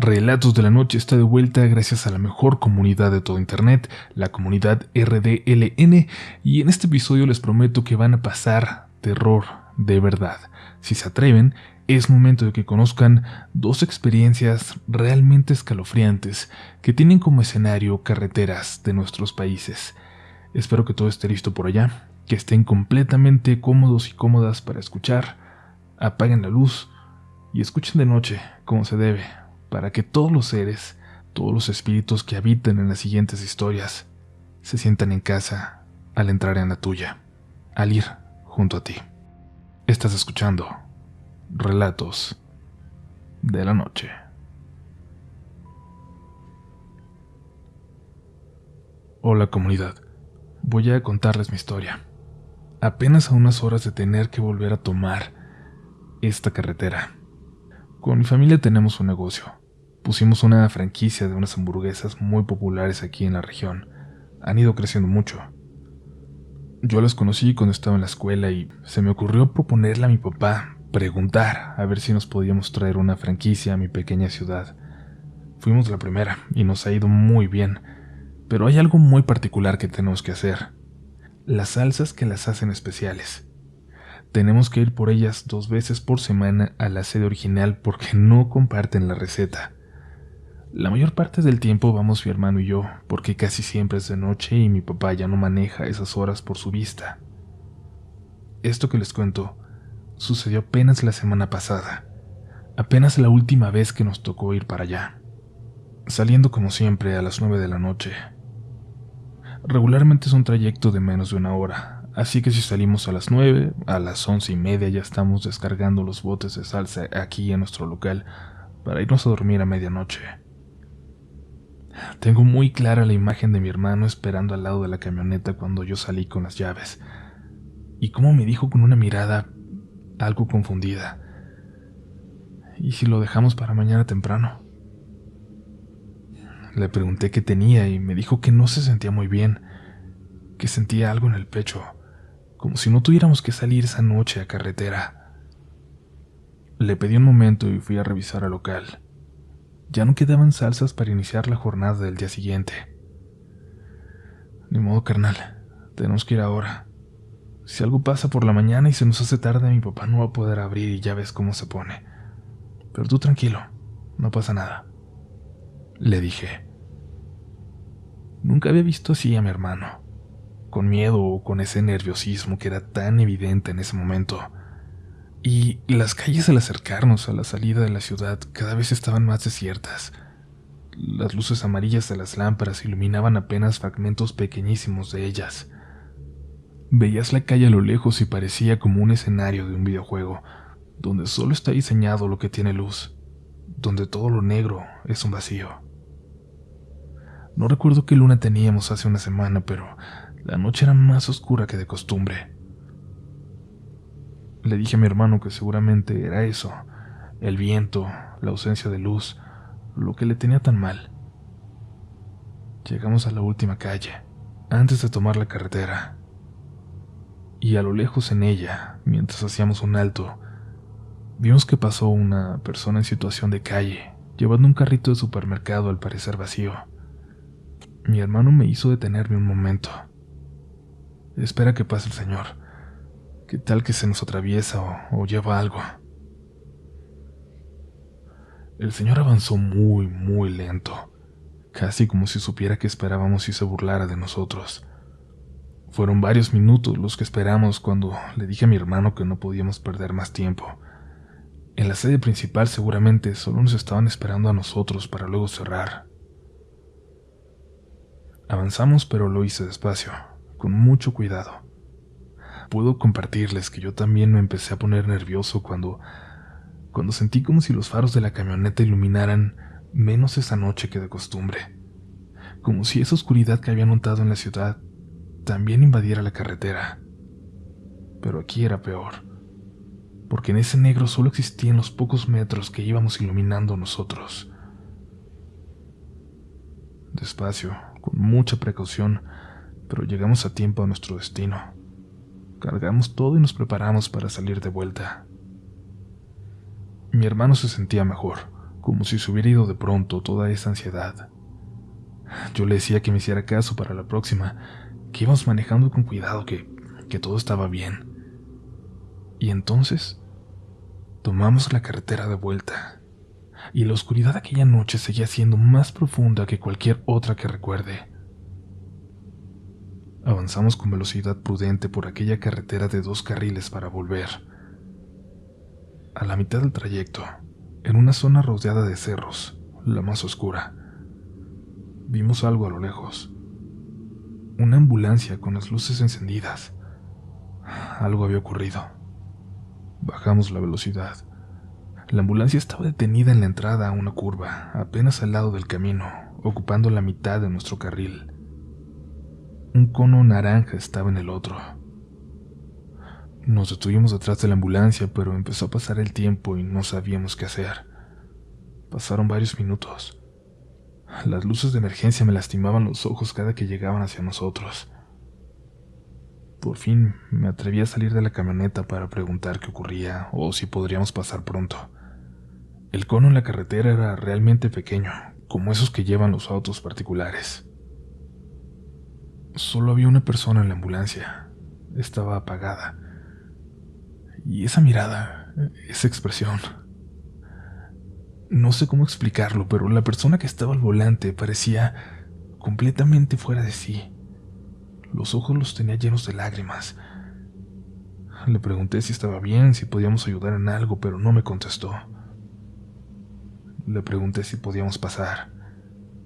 Relatos de la Noche está de vuelta gracias a la mejor comunidad de todo Internet, la comunidad RDLN, y en este episodio les prometo que van a pasar terror de verdad. Si se atreven, es momento de que conozcan dos experiencias realmente escalofriantes que tienen como escenario carreteras de nuestros países. Espero que todo esté listo por allá, que estén completamente cómodos y cómodas para escuchar. Apaguen la luz y escuchen de noche como se debe, para que todos los seres, todos los espíritus que habitan en las siguientes historias, se sientan en casa al entrar en la tuya, al ir junto a ti. Estás escuchando Relatos de la Noche. Hola comunidad, voy a contarles mi historia. Apenas a unas horas de tener que volver a tomar esta carretera. Con mi familia tenemos un negocio. Pusimos una franquicia de unas hamburguesas muy populares aquí en la región. Han ido creciendo mucho. Yo las conocí cuando estaba en la escuela y se me ocurrió proponerle a mi papá preguntar a ver si nos podíamos traer una franquicia a mi pequeña ciudad. Fuimos la primera y nos ha ido muy bien, pero hay algo muy particular que tenemos que hacer. Las salsas que las hacen especiales. Tenemos que ir por ellas 2 veces por semana a la sede original porque no comparten la receta. La mayor parte del tiempo vamos mi hermano y yo, porque casi siempre es de noche y mi papá ya no maneja esas horas por su vista. Esto que les cuento sucedió apenas la semana pasada, apenas la última vez que nos tocó ir para allá, saliendo como siempre a las 9 de la noche. Regularmente es un trayecto de menos de 1 hora, así que si salimos a las 9, a las 11:30 ya estamos descargando los botes de salsa aquí en nuestro local para irnos a dormir a medianoche. Tengo muy clara la imagen de mi hermano esperando al lado de la camioneta cuando yo salí con las llaves, y cómo me dijo con una mirada algo confundida: ¿y si lo dejamos para mañana temprano? Le pregunté qué tenía y me dijo que no se sentía muy bien, que sentía algo en el pecho, como si no tuviéramos que salir esa noche a carretera. Le pedí un momento y fui a revisar al local. Ya no quedaban salsas para iniciar la jornada del día siguiente. Ni modo, carnal, tenemos que ir ahora. Si algo pasa por la mañana y se nos hace tarde, mi papá no va a poder abrir y ya ves cómo se pone. Pero tú tranquilo, no pasa nada, le dije. Nunca había visto así a mi hermano, con miedo o con ese nerviosismo que era tan evidente en ese momento. Y las calles al acercarnos a la salida de la ciudad cada vez estaban más desiertas. Las luces amarillas de las lámparas iluminaban apenas fragmentos pequeñísimos de ellas. Veías la calle a lo lejos y parecía como un escenario de un videojuego, donde solo está diseñado lo que tiene luz, donde todo lo negro es un vacío. No recuerdo qué luna teníamos hace una semana, pero la noche era más oscura que de costumbre. Le dije a mi hermano que seguramente era eso, el viento, la ausencia de luz, lo que le tenía tan mal. Llegamos a la última calle, antes de tomar la carretera, y a lo lejos en ella, mientras hacíamos un alto, vimos que pasó una persona en situación de calle, llevando un carrito de supermercado al parecer vacío. Mi hermano me hizo detenerme un momento. Espera que pase el señor. ¿Qué tal que se nos atraviesa o lleva algo? El señor avanzó muy, muy lento, casi como si supiera que esperábamos y se burlara de nosotros. Fueron varios minutos los que esperamos cuando le dije a mi hermano que no podíamos perder más tiempo. En la sede principal seguramente solo nos estaban esperando a nosotros para luego cerrar. Avanzamos, pero lo hice despacio, con mucho cuidado. Puedo compartirles que yo también me empecé a poner nervioso cuando sentí como si los faros de la camioneta iluminaran menos esa noche que de costumbre, como si esa oscuridad que había notado en la ciudad también invadiera la carretera. Pero aquí era peor, porque en ese negro solo existían los pocos metros que íbamos iluminando nosotros. Despacio, con mucha precaución, pero llegamos a tiempo a nuestro destino. Cargamos todo y nos preparamos para salir de vuelta. Mi hermano se sentía mejor, como si se hubiera ido de pronto toda esa ansiedad. Yo le decía que me hiciera caso para la próxima, que íbamos manejando con cuidado, que todo estaba bien. Y entonces tomamos la carretera de vuelta, y la oscuridad de aquella noche seguía siendo más profunda que cualquier otra que recuerde. Avanzamos con velocidad prudente por aquella carretera de 2 carriles para volver. A la mitad del trayecto, en una zona rodeada de cerros, la más oscura, vimos algo a lo lejos. Una ambulancia con las luces encendidas. Algo había ocurrido. Bajamos la velocidad. La ambulancia estaba detenida en la entrada a una curva, apenas al lado del camino, ocupando la mitad de nuestro carril. Un cono naranja estaba en el otro. Nos detuvimos detrás de la ambulancia, pero empezó a pasar el tiempo y no sabíamos qué hacer. Pasaron varios minutos. Las luces de emergencia me lastimaban los ojos cada que llegaban hacia nosotros. Por fin me atreví a salir de la camioneta para preguntar qué ocurría o si podríamos pasar pronto. El cono en la carretera era realmente pequeño, como esos que llevan los autos particulares. Solo había una persona en la ambulancia. Estaba apagada. Y esa mirada, esa expresión. No sé cómo explicarlo, pero la persona que estaba al volante parecía completamente fuera de sí. Los ojos los tenía llenos de lágrimas. Le pregunté si estaba bien, si podíamos ayudar en algo, pero no me contestó. Le pregunté si podíamos pasar.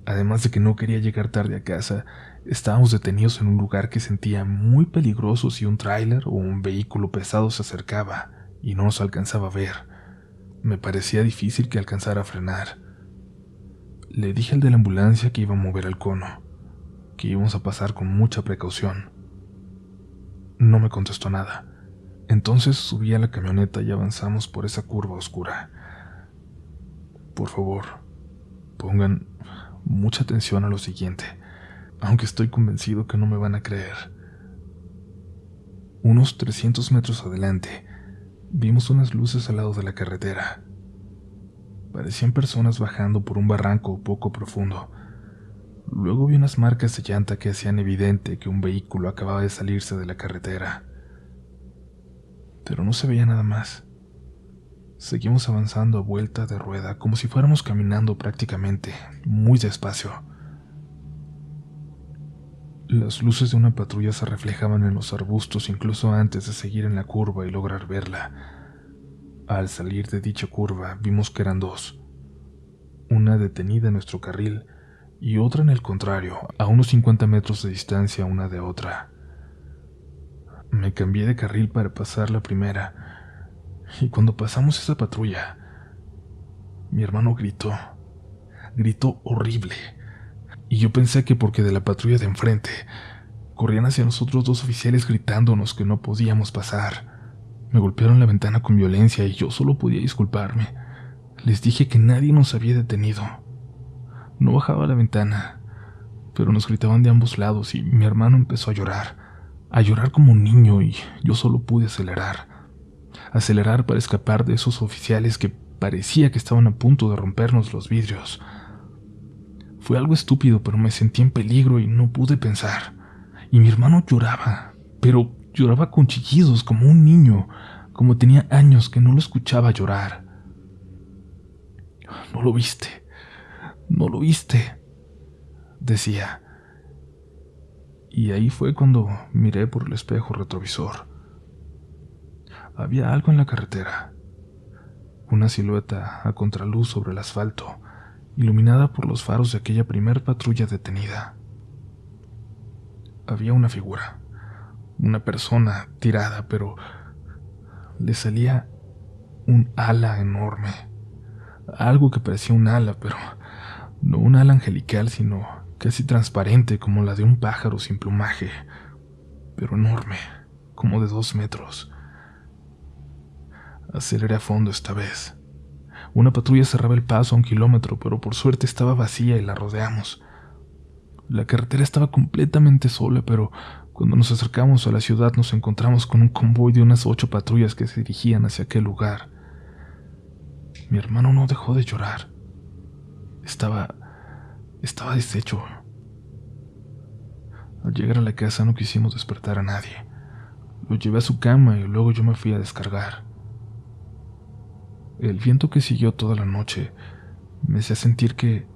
Además de que no quería llegar tarde a casa, estábamos detenidos en un lugar que sentía muy peligroso si un tráiler o un vehículo pesado se acercaba y no nos alcanzaba a ver. Me parecía difícil que alcanzara a frenar. Le dije al de la ambulancia que iba a mover el cono, que íbamos a pasar con mucha precaución. No me contestó nada. Entonces subí a la camioneta y avanzamos por esa curva oscura. Por favor, pongan mucha atención a lo siguiente, aunque estoy convencido que no me van a creer. Unos 300 metros adelante, vimos unas luces al lado de la carretera. Parecían personas bajando por un barranco poco profundo. Luego vi unas marcas de llanta que hacían evidente que un vehículo acababa de salirse de la carretera. Pero no se veía nada más. Seguimos avanzando a vuelta de rueda, como si fuéramos caminando prácticamente, muy despacio. Las luces de una patrulla se reflejaban en los arbustos incluso antes de seguir en la curva y lograr verla. Al salir de dicha curva, vimos que eran 2. Una detenida en nuestro carril y otra en el contrario, a unos 50 metros de distancia una de otra. Me cambié de carril para pasar la primera. Y cuando pasamos esa patrulla, mi hermano gritó horrible. Y yo pensé que porque de la patrulla de enfrente, corrían hacia nosotros 2 oficiales gritándonos que no podíamos pasar. Me golpearon la ventana con violencia y yo solo podía disculparme. Les dije que nadie nos había detenido. No bajaba la ventana, pero nos gritaban de ambos lados y mi hermano empezó a llorar como un niño y yo solo pude acelerar para escapar de esos oficiales que parecía que estaban a punto de rompernos los vidrios. Fue algo estúpido, pero me sentí en peligro y no pude pensar. Y mi hermano lloraba, pero lloraba con chillidos como un niño, como tenía años que no lo escuchaba llorar. «No lo viste, no lo viste», decía. Y ahí fue cuando miré por el espejo retrovisor. Había algo en la carretera, una silueta a contraluz sobre el asfalto, iluminada por los faros de aquella primer patrulla detenida. Había una figura, una persona tirada, pero le salía un ala enorme, algo que parecía un ala, pero no un ala angelical, sino casi transparente como la de un pájaro sin plumaje, pero enorme, como de 2 metros. Aceleré a fondo esta vez. Una patrulla cerraba el paso a 1 kilómetro, pero por suerte estaba vacía y la rodeamos. La carretera estaba completamente sola, pero cuando nos acercamos a la ciudad nos encontramos con un convoy de unas 8 patrullas que se dirigían hacia aquel lugar. Mi hermano no dejó de llorar. Estaba deshecho. Al llegar a la casa no quisimos despertar a nadie. Lo llevé a su cama y luego yo me fui a descargar. El viento que siguió toda la noche me hacía sentir que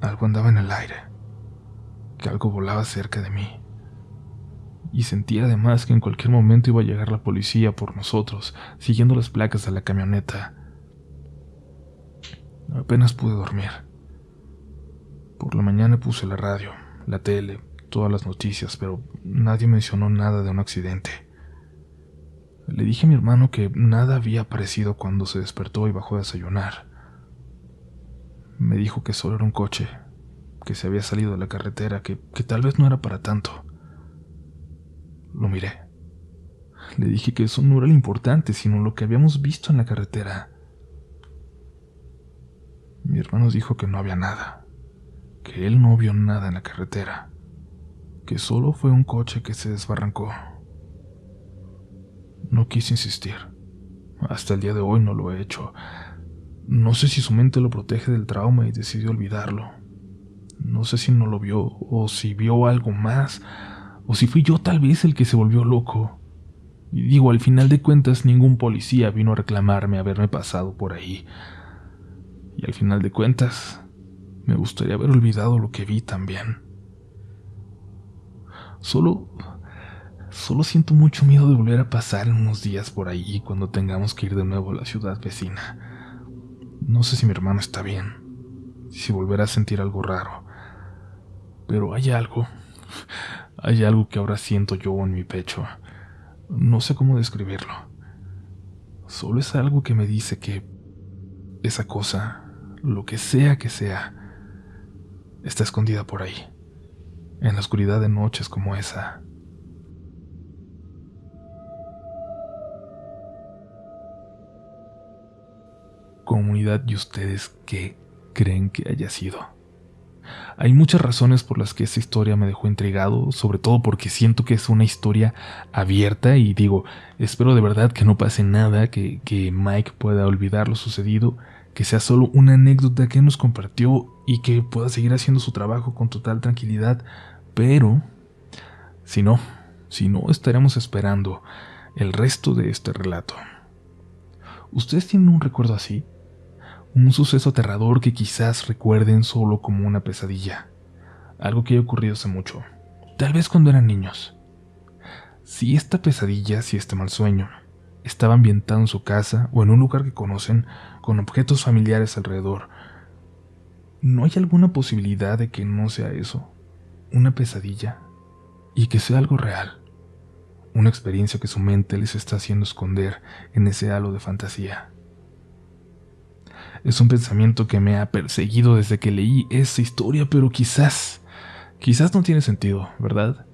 algo andaba en el aire, que algo volaba cerca de mí. Y sentía además que en cualquier momento iba a llegar la policía por nosotros, siguiendo las placas de la camioneta. Apenas pude dormir. Por la mañana puse la radio, la tele, todas las noticias, pero nadie mencionó nada de un accidente. Le dije a mi hermano que nada había aparecido cuando se despertó y bajó a desayunar. Me dijo que solo era un coche, que se había salido de la carretera, que tal vez no era para tanto. Lo miré. Le dije que eso no era lo importante, sino lo que habíamos visto en la carretera. Mi hermano dijo que no había nada, que él no vio nada en la carretera, que solo fue un coche que se desbarrancó. No quise insistir. Hasta el día de hoy no lo he hecho. No sé si su mente lo protege del trauma y decidió olvidarlo. No sé si no lo vio, o si vio algo más, o si fui yo tal vez el que se volvió loco. Y digo, al final de cuentas ningún policía vino a reclamarme haberme pasado por ahí. Y al final de cuentas, me gustaría haber olvidado lo que vi también. Solo siento mucho miedo de volver a pasar en unos días por ahí cuando tengamos que ir de nuevo a la ciudad vecina. No sé si mi hermano está bien, si volverá a sentir algo raro, pero hay algo que ahora siento yo en mi pecho. No sé cómo describirlo. Solo es algo que me dice que esa cosa, lo que sea, está escondida por ahí, en la oscuridad de noches como esa. Comunidad, ¿y ustedes qué creen que haya sido? Hay muchas razones por las que esta historia me dejó intrigado, sobre todo porque siento que es una historia abierta y digo, espero de verdad que no pase nada, que Mike pueda olvidar lo sucedido, que sea solo una anécdota que nos compartió y que pueda seguir haciendo su trabajo con total tranquilidad, pero si no, estaremos esperando el resto de este relato. ¿Ustedes tienen un recuerdo así? Un suceso aterrador que quizás recuerden solo como una pesadilla, algo que haya ocurrido hace mucho, tal vez cuando eran niños. Si esta pesadilla, si este mal sueño, estaba ambientado en su casa o en un lugar que conocen, con objetos familiares alrededor, ¿no hay alguna posibilidad de que no sea eso, una pesadilla, y que sea algo real? Una experiencia que su mente les está haciendo esconder en ese halo de fantasía. Es un pensamiento que me ha perseguido desde que leí esa historia, pero quizás no tiene sentido, ¿verdad?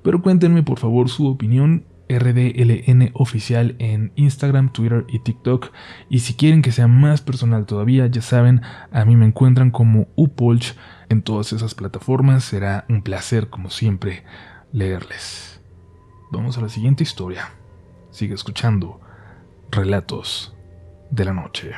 Pero cuéntenme por favor su opinión, RDLN oficial en Instagram, Twitter y TikTok. Y si quieren que sea más personal todavía, ya saben, a mí me encuentran como Upolch en todas esas plataformas. Será un placer, como siempre, leerles. Vamos a la siguiente historia. Sigue escuchando Relatos de la Noche.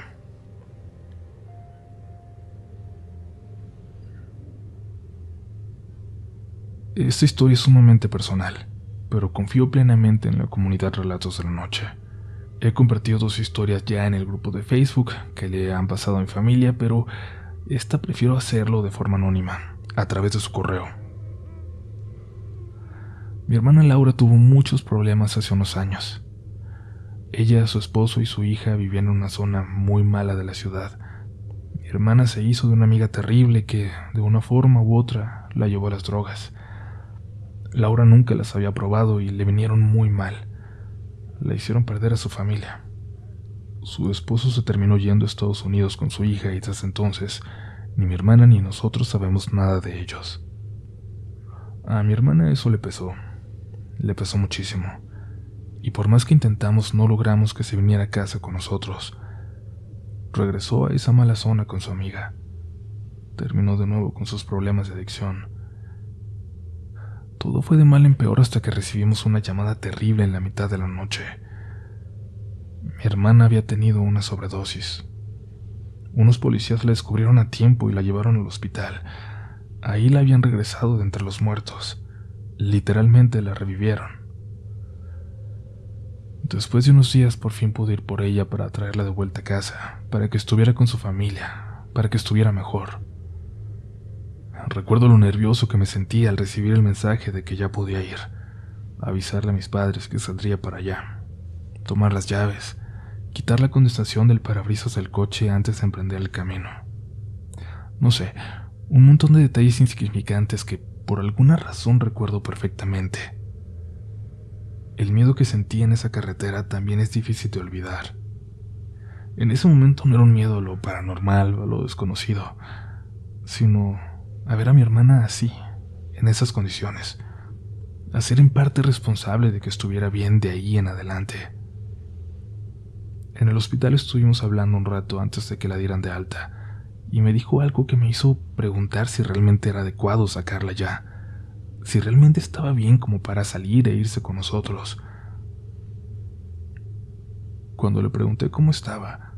Esta historia es sumamente personal, pero confío plenamente en la comunidad Relatos de la Noche. He compartido 2 historias ya en el grupo de Facebook que le han pasado a mi familia, pero esta prefiero hacerlo de forma anónima, a través de su correo. Mi hermana Laura tuvo muchos problemas hace unos años. Ella, su esposo y su hija vivían en una zona muy mala de la ciudad. Mi hermana se hizo de una amiga terrible que, de una forma u otra, la llevó a las drogas. Laura nunca las había probado y le vinieron muy mal. La hicieron perder a su familia. Su esposo se terminó yendo a Estados Unidos con su hija y desde entonces ni mi hermana ni nosotros sabemos nada de ellos. A mi hermana eso le pesó muchísimo. Y por más que intentamos no logramos que se viniera a casa con nosotros. Regresó a esa mala zona con su amiga. Terminó de nuevo con sus problemas de adicción. Todo fue de mal en peor hasta que recibimos una llamada terrible en la mitad de la noche. Mi hermana había tenido una sobredosis. Unos policías la descubrieron a tiempo y la llevaron al hospital. Ahí la habían regresado de entre los muertos. Literalmente la revivieron. Después de unos días por fin pude ir por ella para traerla de vuelta a casa, para que estuviera con su familia, para que estuviera mejor. Recuerdo lo nervioso que me sentía al recibir el mensaje de que ya podía ir, avisarle a mis padres que saldría para allá, tomar las llaves, quitar la condensación del parabrisas del coche antes de emprender el camino. No sé, un montón de detalles insignificantes que por alguna razón recuerdo perfectamente. El miedo que sentí en esa carretera también es difícil de olvidar. En ese momento no era un miedo a lo paranormal o a lo desconocido, sino a ver a mi hermana así, en esas condiciones, a ser en parte responsable de que estuviera bien de ahí en adelante. En el hospital estuvimos hablando un rato antes de que la dieran de alta, y me dijo algo que me hizo preguntar si realmente era adecuado sacarla ya, si realmente estaba bien como para salir e irse con nosotros. Cuando le pregunté cómo estaba,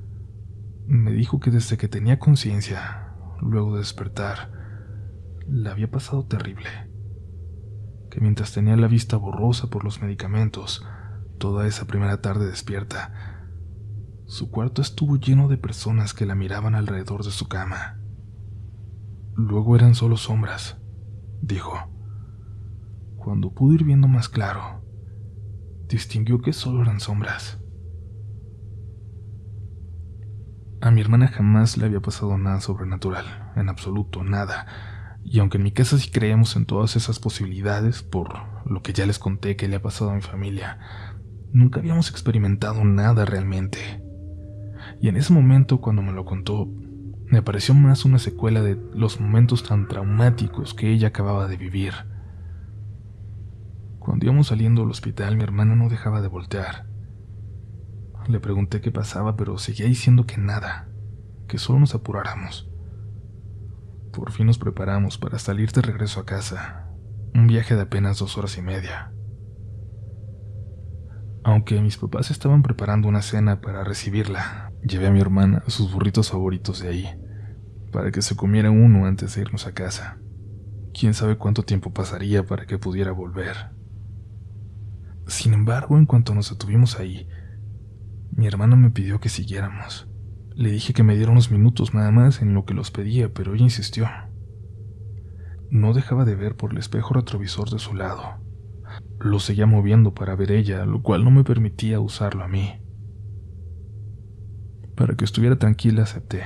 me dijo que desde que tenía conciencia, luego de despertar, la había pasado terrible, que mientras tenía la vista borrosa por los medicamentos, toda esa primera tarde despierta, su cuarto estuvo lleno de personas que la miraban alrededor de su cama. Luego eran solo sombras, dijo. Cuando pudo ir viendo más claro, distinguió que solo eran sombras. A mi hermana jamás le había pasado nada sobrenatural, en absoluto nada, y aunque en mi casa sí creemos en todas esas posibilidades, por lo que ya les conté que le ha pasado a mi familia, nunca habíamos experimentado nada realmente. Y en ese momento, cuando me lo contó, me pareció más una secuela de los momentos tan traumáticos que ella acababa de vivir. Cuando íbamos saliendo del hospital, mi hermana no dejaba de voltear. Le pregunté qué pasaba, pero seguía diciendo que nada, que solo nos apuráramos. Por fin nos preparamos para salir de regreso a casa, un viaje de apenas 2 horas y media. Aunque mis papás estaban preparando una cena para recibirla, llevé a mi hermana sus burritos favoritos de ahí, para que se comiera uno antes de irnos a casa. Quién sabe cuánto tiempo pasaría para que pudiera volver. Sin embargo, en cuanto nos detuvimos ahí, mi hermana me pidió que siguiéramos. Le dije que me diera unos minutos nada más en lo que los pedía, pero ella insistió. No dejaba de ver por el espejo retrovisor de su lado. Lo seguía moviendo para ver ella, lo cual no me permitía usarlo a mí. Para que estuviera tranquila acepté,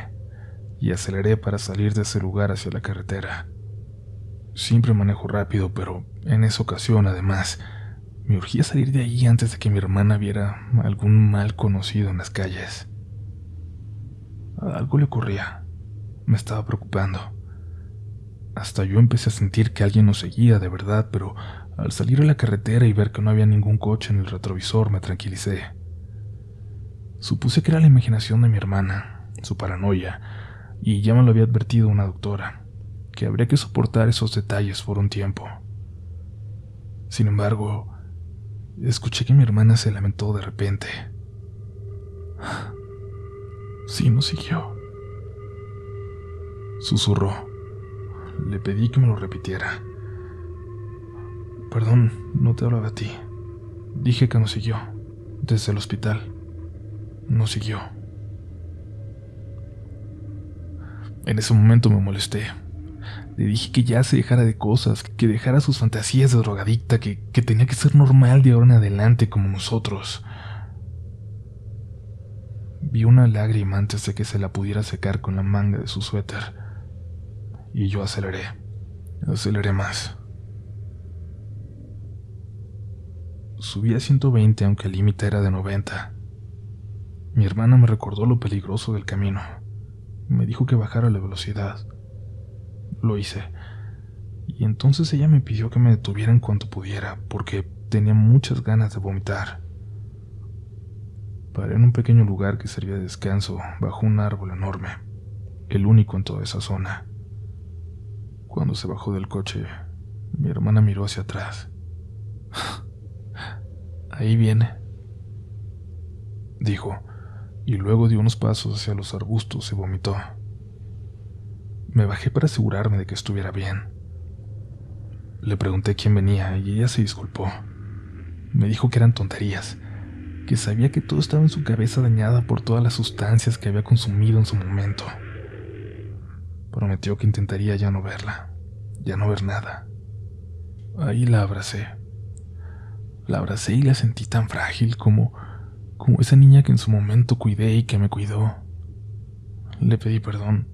y aceleré para salir de ese lugar hacia la carretera. Siempre manejo rápido, pero en esa ocasión, además, me urgía salir de ahí antes de que mi hermana viera algún mal conocido en las calles. Algo le ocurría. Me estaba preocupando. Hasta yo empecé a sentir que alguien nos seguía de verdad, pero al salir a la carretera y ver que no había ningún coche en el retrovisor, me tranquilicé. Supuse que era la imaginación de mi hermana, su paranoia, y ya me lo había advertido una doctora, que habría que soportar esos detalles por un tiempo. Sin embargo, escuché que mi hermana se lamentó de repente. Sí, nos siguió. Susurró. Le pedí que me lo repitiera. Perdón, no te hablaba a ti. Dije que nos siguió, desde el hospital. Nos siguió. En ese momento me molesté. Le dije que ya se dejara de cosas, que dejara sus fantasías de drogadicta, que tenía que ser normal de ahora en adelante como nosotros. Vi una lágrima antes de que se la pudiera secar con la manga de su suéter. Y yo aceleré más. Subí a 120 aunque el límite era de 90. Mi hermana me recordó lo peligroso del camino. Me dijo que bajara la velocidad. Lo hice. Y entonces ella me pidió que me detuviera en cuanto pudiera, porque tenía muchas ganas de vomitar. Paré en un pequeño lugar que servía de descanso, bajo un árbol enorme, el único en toda esa zona. Cuando se bajó del coche, mi hermana miró hacia atrás. Ahí viene, dijo, y luego dio unos pasos hacia los arbustos y vomitó. Me bajé para asegurarme de que estuviera bien. Le pregunté quién venía y ella se disculpó. Me dijo que eran tonterías, que sabía que todo estaba en su cabeza dañada por todas las sustancias que había consumido en su momento. Prometió que intentaría ya no verla, ya no ver nada. Ahí la abracé. La abracé y la sentí tan frágil como esa niña que en su momento cuidé y que me cuidó. Le pedí perdón.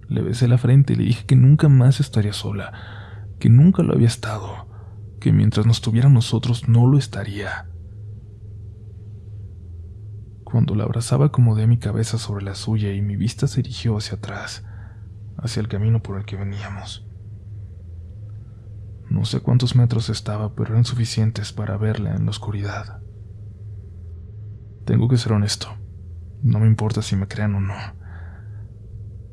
Le besé la frente y le dije que nunca más estaría sola, que nunca lo había estado, que mientras nos tuviera nosotros no lo estaría. Cuando la abrazaba acomodé mi cabeza sobre la suya y mi vista se dirigió hacia atrás, hacia el camino por el que veníamos. No sé cuántos metros estaba, pero eran suficientes para verla en la oscuridad. Tengo que ser honesto, no me importa si me crean o no,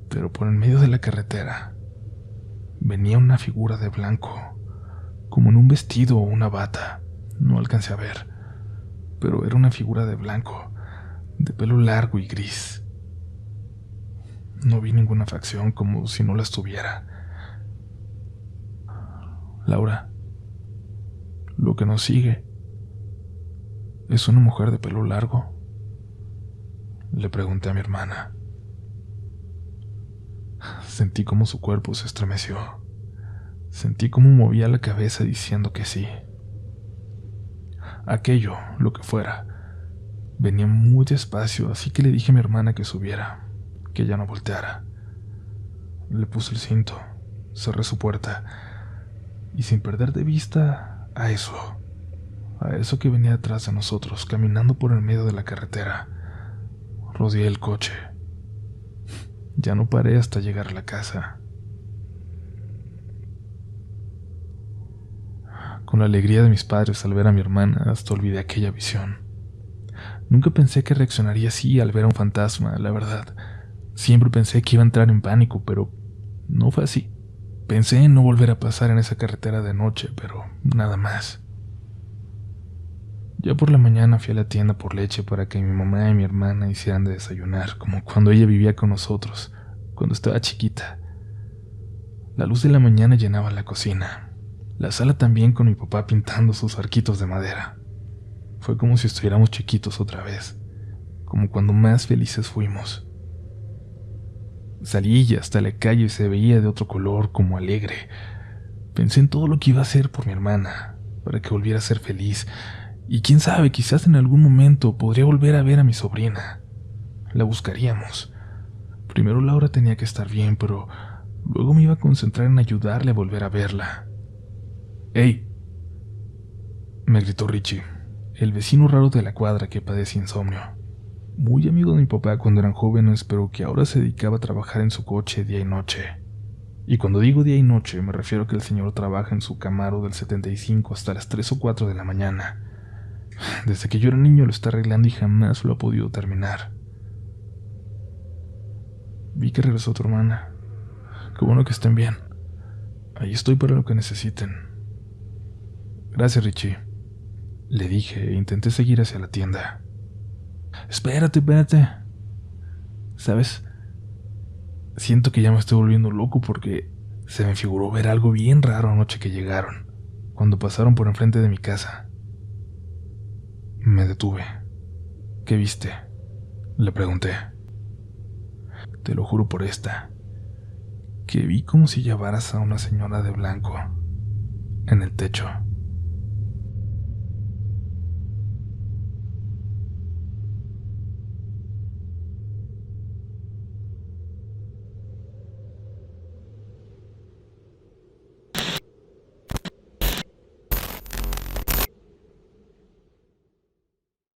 pero por en medio de la carretera venía una figura de blanco, como en un vestido o una bata, no alcancé a ver, pero era una figura de blanco, de pelo largo y gris. No vi ninguna facción, como si no las tuviera. Laura, lo que nos sigue es una mujer de pelo largo. Le pregunté a mi hermana. Sentí como su cuerpo se estremeció. Sentí cómo movía la cabeza diciendo que sí. Aquello, lo que fuera, venía muy despacio, así que le dije a mi hermana que subiera, que ya no volteara. Le puse el cinto, cerré su puerta, y sin perder de vista a eso que venía detrás de nosotros, caminando por el medio de la carretera, rodeé el coche. Ya no paré hasta llegar a la casa. Con la alegría de mis padres al ver a mi hermana, hasta olvidé aquella visión. Nunca pensé que reaccionaría así al ver a un fantasma, la verdad. Siempre pensé que iba a entrar en pánico, pero no fue así. Pensé en no volver a pasar en esa carretera de noche, pero nada más. Ya por la mañana fui a la tienda por leche para que mi mamá y mi hermana hicieran de desayunar, como cuando ella vivía con nosotros, cuando estaba chiquita. La luz de la mañana llenaba la cocina, la sala también, con mi papá pintando sus arquitos de madera. Fue como si estuviéramos chiquitos otra vez, como cuando más felices fuimos. Salí y hasta la calle se veía de otro color, como alegre. Pensé en todo lo que iba a hacer por mi hermana, para que volviera a ser feliz. Y quién sabe, quizás en algún momento podría volver a ver a mi sobrina. La buscaríamos. Primero Laura tenía que estar bien, pero luego me iba a concentrar en ayudarle a volver a verla. ¡Ey!, me gritó Richie, el vecino raro de la cuadra que padece insomnio. Muy amigo de mi papá cuando eran jóvenes, pero que ahora se dedicaba a trabajar en su coche día y noche. Y cuando digo día y noche, me refiero a que el señor trabaja en su Camaro del 75 hasta las 3 o 4 de la mañana. Desde que yo era niño lo está arreglando y jamás lo ha podido terminar. Vi que regresó tu hermana. Qué bueno que estén bien. Ahí estoy para lo que necesiten. Gracias, Richie, le dije e intenté seguir hacia la tienda. Espérate. ¿Sabes? Siento que ya me estoy volviendo loco porque se me figuró ver algo bien raro anoche que llegaron, cuando pasaron por enfrente de mi casa. Me detuve. ¿Qué viste?, le pregunté. Te lo juro por esta, que vi como si llevaras a una señora de blanco en el techo.